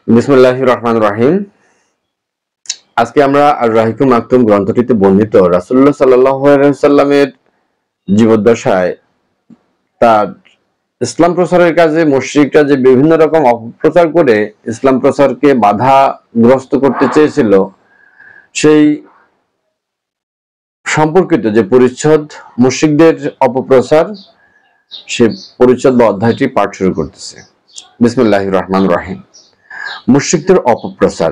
বিসমিল্লাহির রহমানির রহিম। আজকে আমরা আর রাহিকুম মাকতুম গ্রন্থটিতে বর্ণিত রাসূলুল্লাহ সাল্লাল্লাহু আলাইহি ওয়াসাল্লামের জীবদ্দশায় তার ইসলাম প্রচারের কাজে মুশরিকরা যে বিভিন্ন রকম অপপ্রচার করে ইসলাম প্রচারকে বাধাগ্রস্ত করতে চেয়েছিল, সেই সম্পর্কিত যে পরিচ্ছদ মুশরিকদের অপপ্রচার, সে পরিচ্ছদ বা অধ্যায়টি পাঠ শুরু করতেছে। বিসমিল্লাহির রহমানির রহিম। মুশরিকদের অপপ্রচার।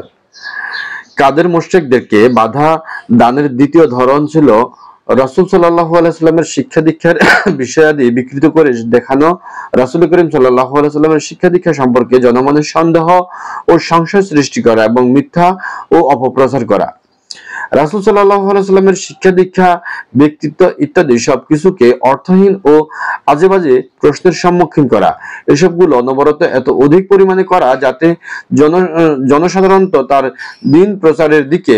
কাদের মুশরিকদেরকে বাধা দানের দ্বিতীয় ধরন ছিল রাসূল সাল্লাল্লাহু আলাইহি ওয়াসাল্লামের শিক্ষা দীক্ষার বিষয়াদি বিকৃত করে দেখানো, রাসূল করিম সাল্লাল্লাহু আলাইহি ওয়াসাল্লামের শিক্ষা দীক্ষা সম্পর্কে জনমনে সন্দেহ ও সংশয় সৃষ্টি করা এবং মিথ্যা ও অপপ্রচার করা। রাসূল সাল্লাল্লাহু আলাইহি ওয়াসাল্লামের শিক্ষা দীক্ষা, ব্যক্তিত্ব ইত্যাদি সবকিছুকে অর্থহীন ও আজেবাজে প্রশ্নের সম্মুখীন করা। এসবগুলো অনবরত এত অধিক পরিমাণে করা যাতে জনসাধারণত তার দিন প্রচারের দিকে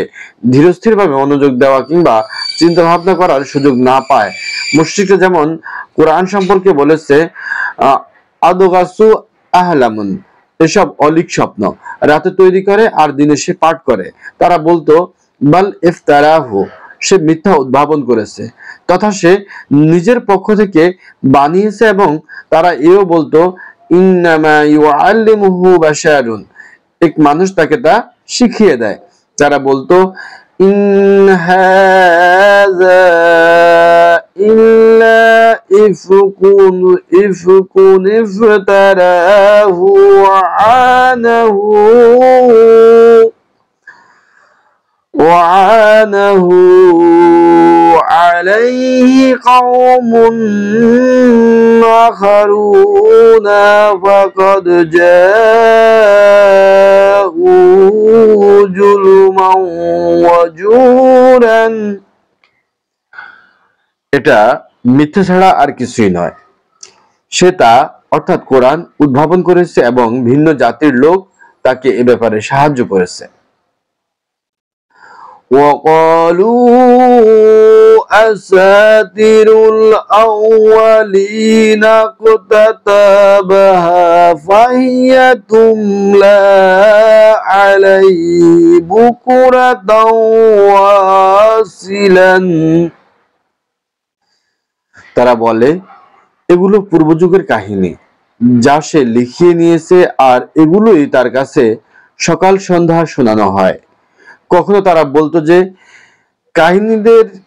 ধীরস্থিরভাবে মনোযোগ দেওয়া কিংবা চিন্তা ভাবনা করার সুযোগ না পায়। মুশরিকরা যেমন কোরআন সম্পর্কে বলেছে, আদগাসু আহলামুন, এসব অলিক স্বপ্ন, রাতে তৈরি করে আর দিনে সে পাঠ করে। তারা বলতো বাল ইফতারাহু, সে মিথ্যা উদ্ভাবন করেছে, তথা সে নিজের পক্ষ থেকে বানিয়েছে। এবং তারা এও বলতো ইন্নামা ইউআল্লিমুহু বাশারুন, এক মানুষ তাকে তা শিখিয়ে দেয়। তারা বলতো ইন হাযা ইল্লা ইফকুন ইফতারাহু وعانه عليه قوم آخرون فقد جاءوا ظلما وزورا। এটা মিথ্যা ছাড়া আর কিছুই নয়। সে তা অর্থাৎ কোরআন উদ্ভাবন করেছে এবং ভিন্ন জাতির লোক তাকে এ ব্যাপারে সাহায্য করেছে। وقالوا أساطير الأولين اقتتبها فهي تملى عليه بكرة وأصيلا। তারা বলে এগুলো পূর্বযুগের কাহিনী যা সে লিখিয়ে নিয়েছে, আর এগুলোই তার কাছে সকাল সন্ধ্যা শোনানো হয়। কখনো তারা বলতো যে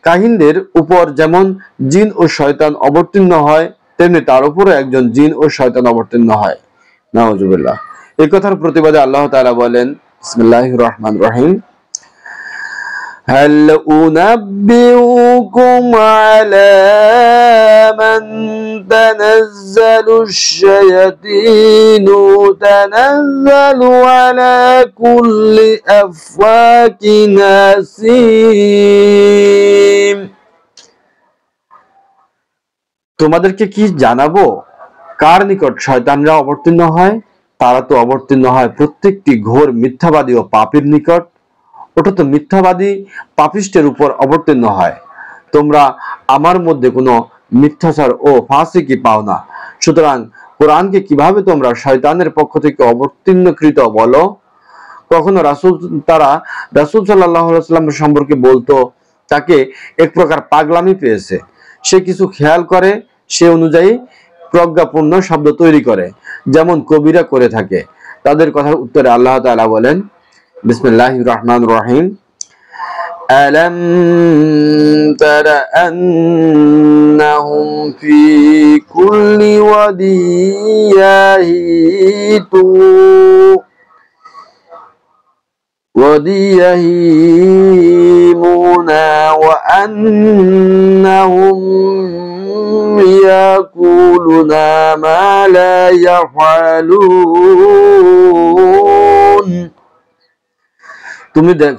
কাহিনদের উপর যেমন জিন ও শয়তান অবতীর্ণ হয়, তেমনি তার উপরও একজন জিন ও শয়তান অবতীর্ণ হয়। নাউজুবিল্লাহ। এই কথার প্রতিবাদে আল্লাহ তাআলা বলেন, বিসমিল্লাহির রহমানির রহিম, হাল উনাব্বিউকুম আলা মান তানাজ্জালুশ শায়াতিনু তানাজ্জালু আলা কুল্লি আফওয়াকিন আসীম। তোমাদেরকে কি জানাবো কার নিকট শয়তানরা অবতীর্ণ হয়? তারা তো অবতীর্ণ হয় প্রত্যেকটি ঘোর মিথ্যাবাদী ও পাপীর নিকট। ওটা তো মিথ্যাবাদী পাপিষ্টের উপর অবতীর্ণ হয়। তোমরা আমার মধ্যে কোনো মিথ্যাচার ও ফাসিকি পাও না। সুতরাং কোরআনকে কিভাবে তোমরা শয়তানের পক্ষ থেকে অবতীর্ণকৃত বলো? কখনো তারা রাসূল সাল্লাল্লাহু আলাইহি ওয়াসাল্লাম সম্পর্কে বলতো তাকে এক প্রকার পাগলামি পেয়েছে, সে কিছু খেয়াল করে, সে অনুযায়ী প্রজ্ঞাপূর্ণ শব্দ তৈরি করে, যেমন কবিরা করে থাকে। তাদের কথার উত্তরে আল্লাহ তাআলা বলেন, বিসমিল্লাহির রহমানির রহিম, আলাম তারা আন্নাহুম ফি কুল্লি ওয়াদিয়াহিমুনা ওয়া আন্নাহুম ইয়াকুলুনা মা লা ইয়াফআলুন।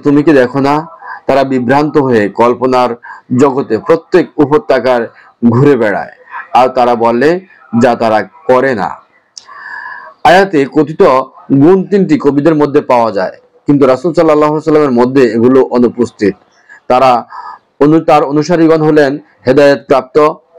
তুমি কি দেখো না, তারা বিভ্রান্ত হয়ে কল্পনার জগতে প্রত্যেক উপত্যকার ঘুরে বেড়ায়, আর তারা বলে যা তারা করে না। আয়াতে কথিত গুণ তিনটি কবিদের মধ্যে পাওয়া যায়, কিন্তু রাসূল সাল্লাল্লাহু আলাইহি ওয়াসাল্লামের মধ্যে এগুলো অনুপস্থিত। তার অনুসারীগণ হলেন হেদায়েত প্রাপ্ত,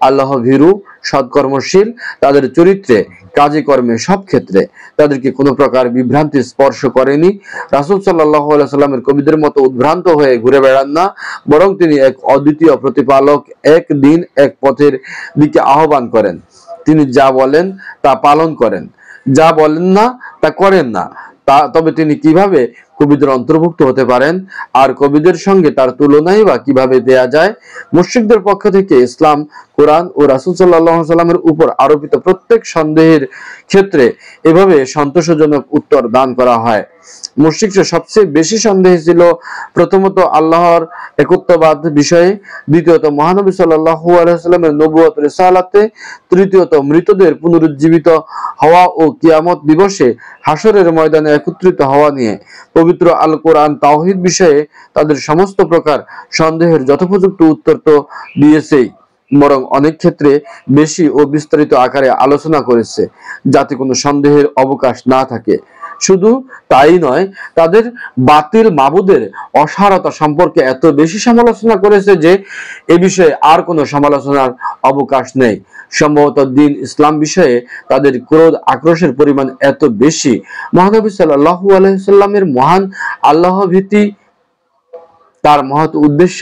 আল্লাহ ভীরু, সৎকর্মশীল। তাদের চরিত্রে কাজে কর্মে সব ক্ষেত্রে তাদেরকে কোনো প্রকার বিভ্রান্তি স্পর্শ করেনি। রাসূল সাল্লাল্লাহু আলাইহি সাল্লামের কবিদের মতো উদ্ভ্রান্ত হয়ে ঘুরে বেড়ান না, বরং তিনি এক অদ্বিতীয় প্রতিপালক, এক দিন এক পথের দিকে আহ্বান করেন। তিনি যা বলেন তা পালন করেন, যা বলেন না তা করেন না। তবে তিনি কিভাবে কবিদের অন্তর্ভুক্ত হতে পারেন আর কবিদের সঙ্গে তার তুলনাই বা কিভাবে দেয়া যায়? মুশরিকদের পক্ষ থেকে ইসলাম, কোরআন ও রাসূল সাল্লাল্লাহু আলাইহি সাল্লামের উপর আরোপিত প্রত্যেক সন্দেহের ক্ষেত্রে এভাবে সন্তোষজনক উত্তর দান করা হয়। মুশরিকরা সবচেয়ে বেশি সন্দেহী ছিল প্রথমত আল্লাহর একত্ববাদ বিষয়ে, দ্বিতীয়ত মহানবী সাল্লাল্লাহু আলাইহি সাল্লামের নবুয়ত রিসালাতে, তৃতীয়ত মৃতদের পুনরুজ্জীবিত হওয়া ও কিয়ামত দিবসে হাসরের ময়দানে একত্রিত হওয়া নিয়ে। পবিত্র আল কোরআন তাওহীদ বিষয়ে তাদের সমস্ত প্রকার সন্দেহের যথোপযুক্ত উত্তর তো দিয়েছেই, বরং অনেক ক্ষেত্রে বেশি ও বিস্তারিত আকারে আলোচনা করেছে, যাতে কোনো সন্দেহের অবকাশ না থাকে। শুধু তাই নয়, তাদের বাতিল মাবুদের অসারতা সম্পর্কে এত বেশি সমালোচনা করেছে যে এ বিষয়ে আর কোনো সমালোচনার অবকাশ নেই। সম্ভবত দ্বীন ইসলাম বিষয়ে তাদের ক্রোধ আক্রোশের পরিমাণ এত বেশি, মহানবী সাল্লাল্লাহু আলাইহি সাল্লামের মহান আল্লাহ ভীতি, তার মহৎ উদ্দেশ্য,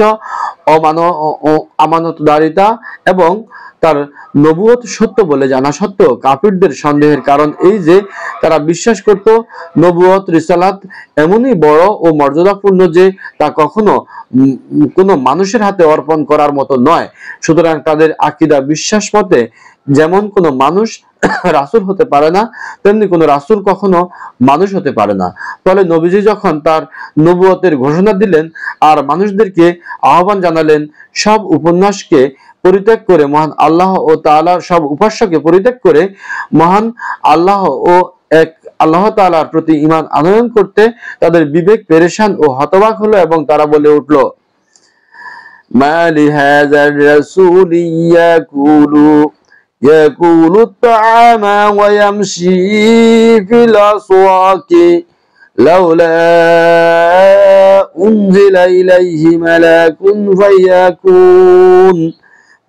আমানতদারিতা এবং তার নবুয়ত সত্য বলে জানা সত্ত্বেও কাফিরদের সন্দেহের কারণ এই যে তারা বিশ্বাস করত নবুয়ত রিসালাত এমনই বড় ও মর্যাদাপূর্ণ যে তা কখনো কোনো মানুষের হাতে অর্পণ করার মতো নয়। সুতরাং তাদের আকীদা বিশ্বাস মতে যেমন কোনো মানুষ রাসূল হতে পারে না, তেমনি কোনো রাসূল কখনো মানুষ হতে পারে না। ফলে নবীজি যখন তার নবুয়তের ঘোষণা দিলেন আর মানুষদেরকে আহ্বান জানালেন সব উপন্যাসকে পরিত্যাগ করে মহান আল্লাহ ও তাআলার সব উপাস্যকে পরিত্যাগ করে মহান আল্লাহ ও এক আল্লাহ তাআলার প্রতি ঈমান আনয়ন করতে, তাদের বিবেক পেরেশান ও হতবাক হলো এবং তারা বলে উঠল, মা লিহাযার রাসূলি ইয়াকুলু আত-তাআমা ওয়া ইয়ামশি ফিল আসওয়াকি লাউলা উনজিলা ইলাইহি মালাকুন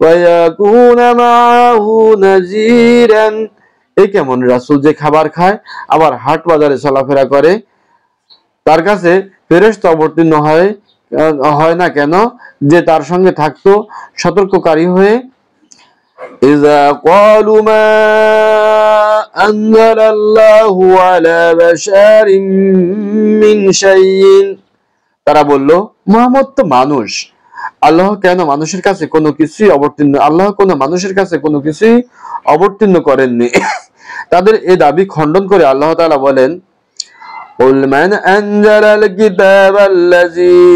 ফায়াকুনা মাআহু নাযীরান। এই কেমন রাসূল যে খাবার খায় আবার হাট বাজারে চলাফেরা করে, তার কাছে ফেরেশতা অবতীর্ণ হয় না কেন যে তার সঙ্গে থাকতো সতর্ককারী হয়ে? ইযা ক্বালু মা আনজালাল্লাহু আলা বাশারিন মিন শাইইন, তারা বলল মুহাম্মদ তো মানুষ, আল্লাহ কেন মানুষের কাছে কোনো কিছুই অবতীর্ণ করেননি। তাদের এই দাবি খণ্ডন করে আল্লাহ তাআলা বলেন, قل من أنزل الكتاب الذي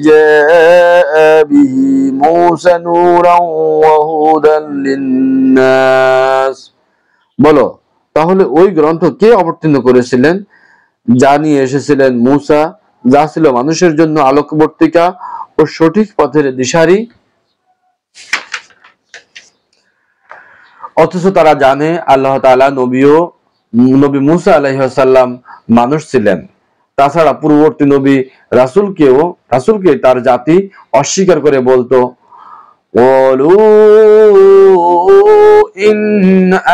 جاء به موسى نورا وهدى للناس, বলো তাহলে ওই গ্রন্থ কে অবতীর্ণ করেছিলেন যা নিয়ে এসেছিলেন মূসা, যা ছিল মানুষের জন্য আলোকবর্তিকা ও সঠিক পথের দিশারি? অথচ তারা জানে আল্লাহ তাআলা নবী মূসা আলাইহিস সালাম মানুষ ছিলেন। তাছাড়া পূর্ববর্তী নবী রাসূলকে তার জাতি অস্বীকার করে বলতো, ওয়ালু ইন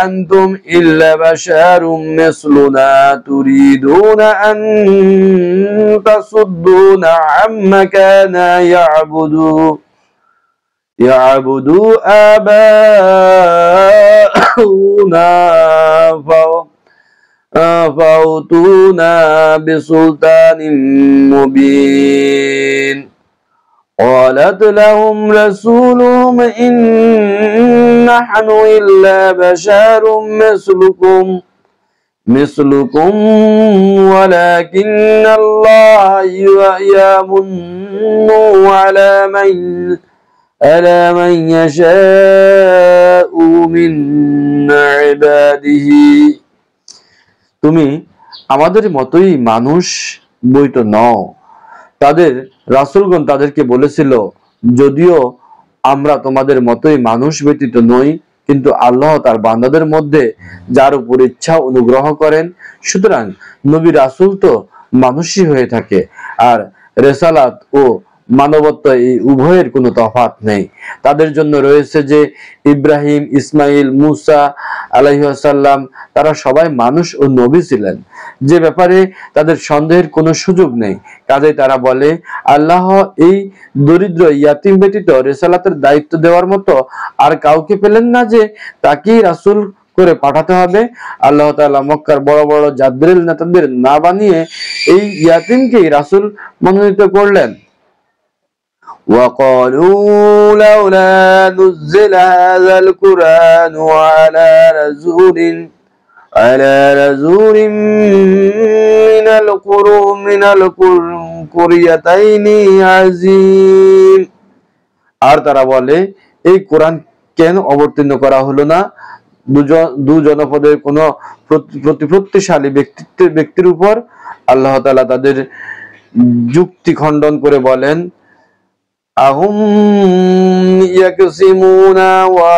আনতুম ইল্লা বাশারুম মিসলুনা তুরিদুনা আন তাসুদ্দুনা আম্মা কানা ইয়াবুদু আবাউনা فأتونا بسلطان مبين. قالت لهم رسولهم إن نحن إلا بشر مثلكم ولكن الله يمن على من يشاء من عباده. তুমি আমাদের মতোই মানুষ বই তো নও। তাদের রাসূলগণ তাদেরকে বলেছিল, যদিও আমরা তোমাদের মতোই মানুষ ব্যতীত নই, কিন্তু আল্লাহ তার বান্দাদের মধ্যে যার উপর ইচ্ছা অনুগ্রহ করেন। সুতরাং নবী রাসূল তো মানুষই হয়ে থাকে, আর রিসালাত ও মানবত্ব, এই উভয়ের কোনো তফাৎ নেই। তাদের জন্য রয়েছে যে ইব্রাহিম, ইসমাইল, মুসা আলাইহিস সালাম তারা সবাই মানুষ ও নবী ছিলেন, যে ব্যাপারে তাদের সন্দেহের কোনো সুযোগ নেই। কাজেই তারা বলে, আল্লাহ এই দরিদ্র ইয়াতিম ব্যতীত রিসালাতের দায়িত্ব দেওয়ার মতো আর কাউকে পেলেন না যে তাকেই রাসূল করে পাঠাতে হবে। আল্লাহ তাআলা মক্কার বড় বড় জাদরেল নেতাদের না বানিয়ে এই ইয়াতিমকেই রাসূল মনোনীত করলেন। وقالوا لولا نزل هذا القرآن على رسول من القريتين عظيم। আর তারা বলে, এই কোরআন কেন অবতীর্ণ করা হলো না দু জনপদের কোন প্রতিপত্তিশালী ব্যক্তির উপর? আল্লাহ তাআলা তাদের যুক্তি খণ্ডন করে বলেন, আহুম ইয়াকসিমুনা ওয়া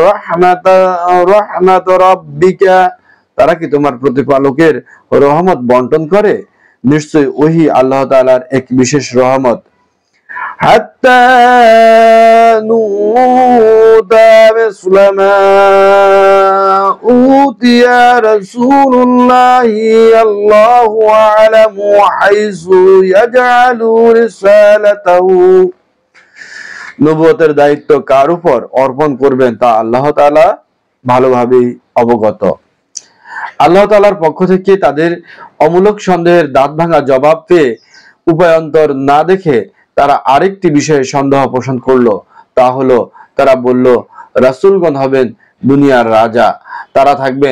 রাহমাত রাব্বিকা, তারা কি তোমার প্রতিপালকের রহমত বন্টন করে? নিশ্চয়ই ওহি আল্লাহ তাআলার এক বিশেষ রহমত। হাত্তা নুতা বিসলামা উতিয়া রাসূলুল্লাহি আল্লাহু আ'লামু হাইসু ইয়াজআলু রিসালাতাহু, নবুয়তের দায়িত্ব কার উপর অর্পণ করবেন তা আল্লাহ তাআলা ভালোভাবেই অবগত। আল্লাহ তাআলার পক্ষ থেকে তাদের অমূলক সন্দেহের দাঁত ভাঙা জবাব পেয়ে উপায়ন্তর না দেখে তারা আরেকটি বিষয়ে সন্দেহ পোষণ করলো। তা হলো, তারা বলল, রাসূলগণ হবেন দুনিয়ার রাজা, তার থাকবে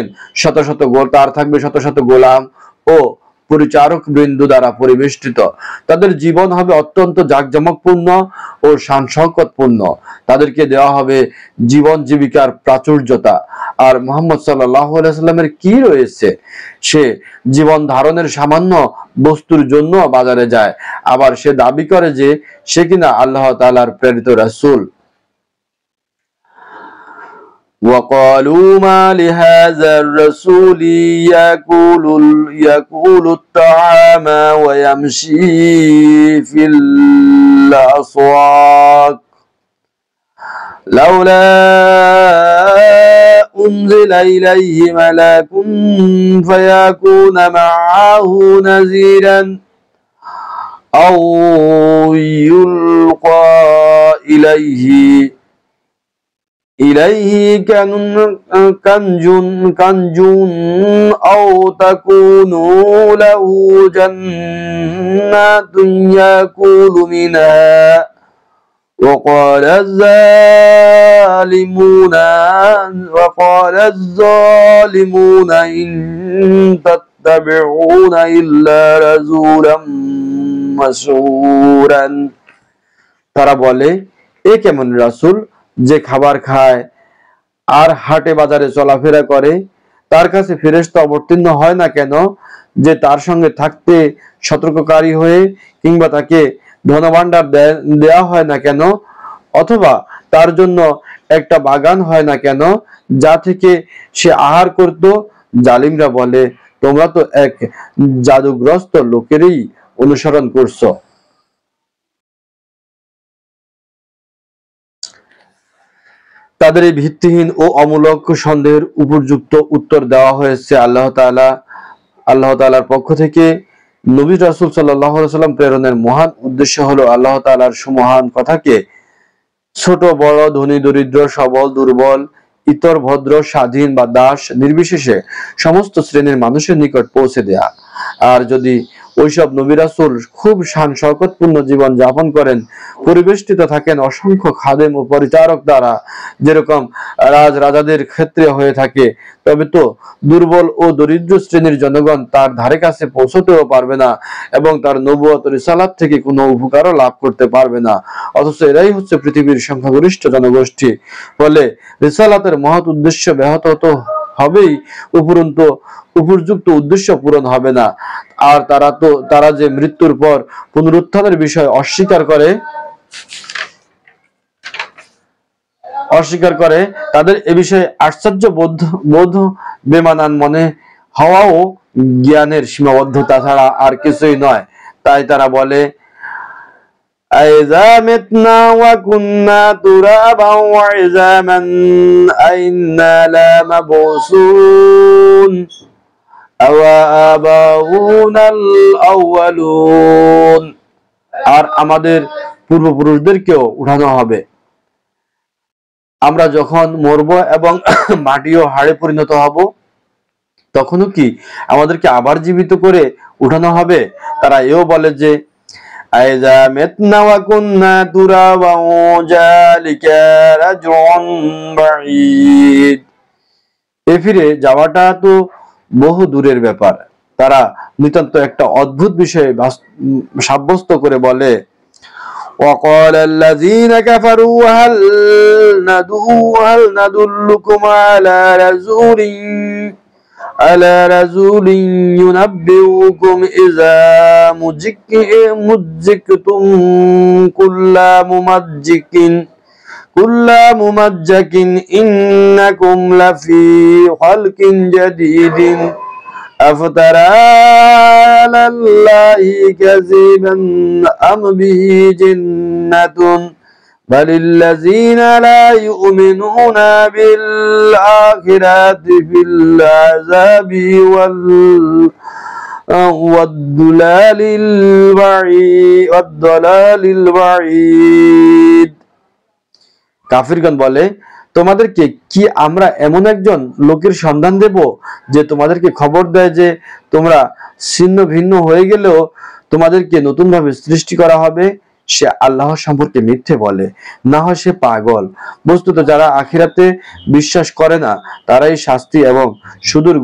শত শত গোলাম ও পরিচারক বৃন্দু দ্বারা পরিবেষ্টিত। তাদের জীবন হবে অত্যন্ত জাঁকজমকপূর্ণ ও শান শওকতপূর্ণ। তাদেরকে দেওয়া হবে জীবন জীবিকার প্রাচুর্যতা। আর মুহাম্মদ সাল্লাল্লাহু আলাইহি সাল্লামের কি রয়েছে? সে জীবন ধারণের সামান্য বস্তুর জন্য বাজারে যায়, আবার সে দাবি করে যে সে কিনা আল্লাহ তাআলার প্রেরিত রাসূল। وقالوا ما لهذا الرسول يأكل الطعام ويمشي في الأسواق لولا أنزل إليه ملك فيكون معه نذيرا أو يلقى إليه كنز أو تكون له جنات يأكل منها وقال الظالمون إن تتبعون إلا رسولا مسحورا। তারা বলে, এ কেমন রাসূল যে খাবার খায় আর হাটে বাজারে চলাফেরা করে? তার কাছে ফেরেশতা অবতীর্ণ হয় না কেন যে তার সঙ্গে থাকতে সতর্ককারী হয়ে, কিংবা তাকে ধনভাণ্ডার দেয়া হয় না কেন, অথবা তার জন্য একটা বাগান হয় না কেন যা থেকে সে আহার করত? জালিমরা বলে, তোমরা তো এক জাদুগ্রস্ত লোকেরই অনুসরণ করছো। তাদের এই ভিত্তিহীন ও অমূলক সন্দেহের উপযুক্ত উত্তর দেওয়া হয়েছে আল্লাহ তাআলার পক্ষ থেকে। নবী রাসূল সাল্লাল্লাহু আলাইহি সাল্লাম প্রেরণের মহান উদ্দেশ্য হলো আল্লাহ তাআলার সুমহান কথাকে ছোট বড়, ধনী দরিদ্র, সবল দুর্বল, ইতর ভদ্র, স্বাধীন বা দাস নির্বিশেষে সমস্ত শ্রেণীর মানুষের নিকট পৌঁছে দেয়া। আর যদি ওইসব নবী রাসূল খুব শান শওকতপূর্ণ জীবন যাপন করেন, পরিবেষ্টিত থাকেন অসংখ্য খাদেম ও পরিচারক দ্বারা, যেরকম রাজাদের ক্ষেত্রে হয়ে থাকে, তবে তো দুর্বল ও দরিদ্র শ্রেণীর জনগণ তার ধারে কাছে পৌঁছতেও পারবে না এবং তার নবুয়ত রিসালাত থেকে কোনো উপকারও লাভ করতে পারবে না। অথচ এরাই হচ্ছে পৃথিবীর সংখ্যাগরিষ্ঠ জনগোষ্ঠী। ফলে রিসালাতের মহৎ উদ্দেশ্য ব্যাহত তো হবেই, উপযুক্ত উদ্দেশ্য পূরণ হবে না। আর তারা যে মৃত্যুর পর পুনরুত্থানের বিষয় অস্বীকার করে, তাদের এ বিষয়ে আশ্চর্য বোধ বেমানান মনে হওয়াও জ্ঞানের সীমাবদ্ধতা ছাড়া আর কিছুই নয়। তাই তারা বলে, أإذا متنا وكنا ترابا وعظاما أإنا لمبعوثون أو آباؤنا الأولون। আর আমাদের পূর্বপুরুষদেরকেও উঠানো হবে। আমরা যখন মরব এবং মাটিও হাড়ে পরিণত হব, তখনও কি আমাদেরকে আবার জীবিত করে উঠানো হবে? তারা এও বলে যে আইযা মিতনা ওয়া কুন্না তুরাবান যালিকা রাজউন বাঈদ। এ ফিরে যাওয়াটা তো বহু দূরের ব্যাপার। তারা নিতান্ত একটা অদ্ভুত বিষয় সাব্যস্ত করে বলে وقال الذين كفروا هل ندلكم على رسول ينبئكم إذا مزقتم كل ممزق إنكم لفي خلق جديد أفترى على الله كذبا أم به جنة بل الذين لا يؤمنون بالآخرة في العذاب والضلال البعيد। কাফিরগণ বলে, তোমাদেরকে কি আমরা এমন একজন লোকের সন্ধান দেব যে তোমাদেরকে খবর দেয় যে তোমরা ছিন্ন ভিন্ন হয়ে গেলেও তোমাদেরকে নতুন ভাবে সৃষ্টি করা হবে? সে আল্লাহ সম্পর্কে মিথ্যে বলে, না হয় সে পাগল। বস্তুত যারা আখিরাতে বিশ্বাস করে না তারাই শাস্তি এবং সুদূর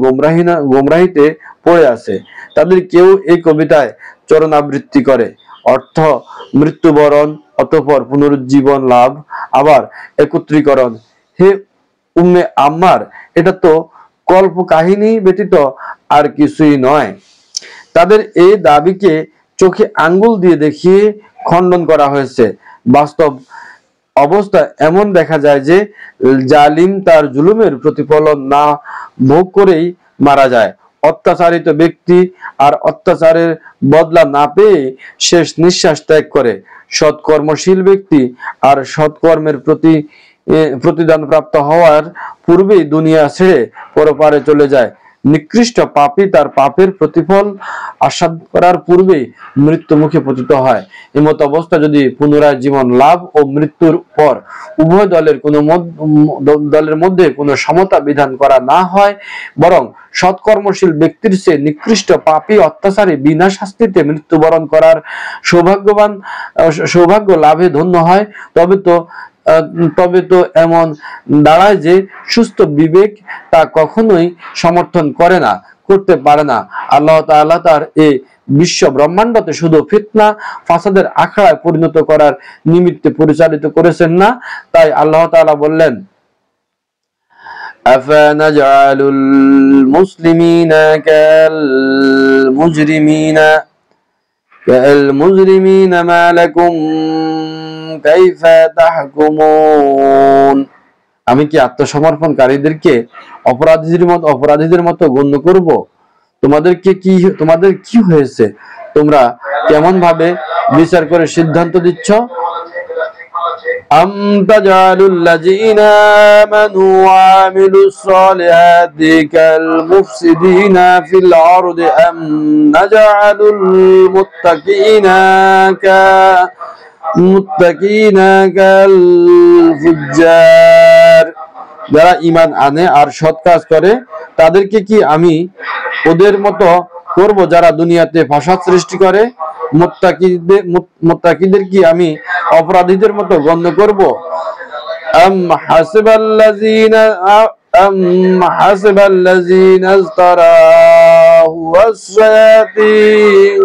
গোমরাহিতে পড়ে আছে। তাদের কেউ এই কবিতায় চরণ আবৃত্তি করে, অর্থ মৃত্যুবরণ, অতঃপর পুনরুজ্জীবন লাভ, আবার একত্রীকরণ। হে উম্মে আম্মার, এটা তো কল্প কাহিনী ব্যতীত আর কিছুই নয়। তাদের এই দাবিকে চোখে আঙ্গুল দিয়ে দেখিয়ে খণ্ডন করা হয়েছে। বাস্তব অবস্থা এমন দেখা যায় যে জালিম তার জুলুমের প্রতিফলন না ভোগ করেই মারা যায়। অত্যাচারিত ব্যক্তি আর অত্যাচারের বদলা না পেয়ে শেষ নিঃশ্বাস ত্যাগ করে। সৎকর্মশীল ব্যক্তি আর সৎকর্মের প্রতিদান প্রাপ্ত হওয়ার পূর্বেই দুনিয়া ছেড়ে পরপারে চলে যায়। নিকৃষ্ট পাপী তার পাপের প্রতিফল আস্বাদ করার পূর্বেই মৃত্যু মুখে পতিত হয়। এমত অবস্থা যদি পুনরায় জীবন লাভ ও মৃত্যুর পর উভয় দলের মধ্যে কোনো সমতা বিধান করা না হয়, বরং সৎকর্মশীল ব্যক্তির চেয়ে নিকৃষ্ট পাপী অত্যাচারী বিনা শাস্তিতে মৃত্যুবরণ করার সৌভাগ্য লাভে ধন্য হয়, তবে তো এমন দাঁড়ায় যে সুস্থ বিবেক তা কখনোই সমর্থন করতে পারে না। আল্লাহ তাআলা তার এই বিশ্ব ব্রহ্মাণ্ডতে শুধু ফিতনা ফাসাদের আখড়ায় পরিণত করার নিমিত্তে পরিচালিত করেছেন না। তাই আল্লাহ তাআলা বললেন, আফানাজআলুল মুসলিমিনা কাল মুজরিমিনা মা লাকুম কাইফা তাহকুমুন। আমি কি আত্মসমর্পণকারীদেরকে অপরাধীদের মতো গণ্য করব? তোমাদের কি হয়েছে? তোমরা কেমন ভাবে বিচার করে সিদ্ধান্ত দিচ্ছ? আম তাজালুল লাযিনা আমানু ওয়া আমিলুস সালিহাতি কাল মুফসিদিনা ফিল আরদি আম নাজআলুল মুত্তাকিনা কাল ফুজ্জার। যারা ঈমান আনে আর সৎ কাজ করে তাদেরকে কি আমি ওদের মতো করব যারা দুনিয়াতে ফাসাদ সৃষ্টি করে? মুত্তাকিদের কি আমি অপরাধীদের মতো গণ্য করব? আম হাসিবাল্লাযীনা ইজতারাহু ওয়াস-শায়াতিন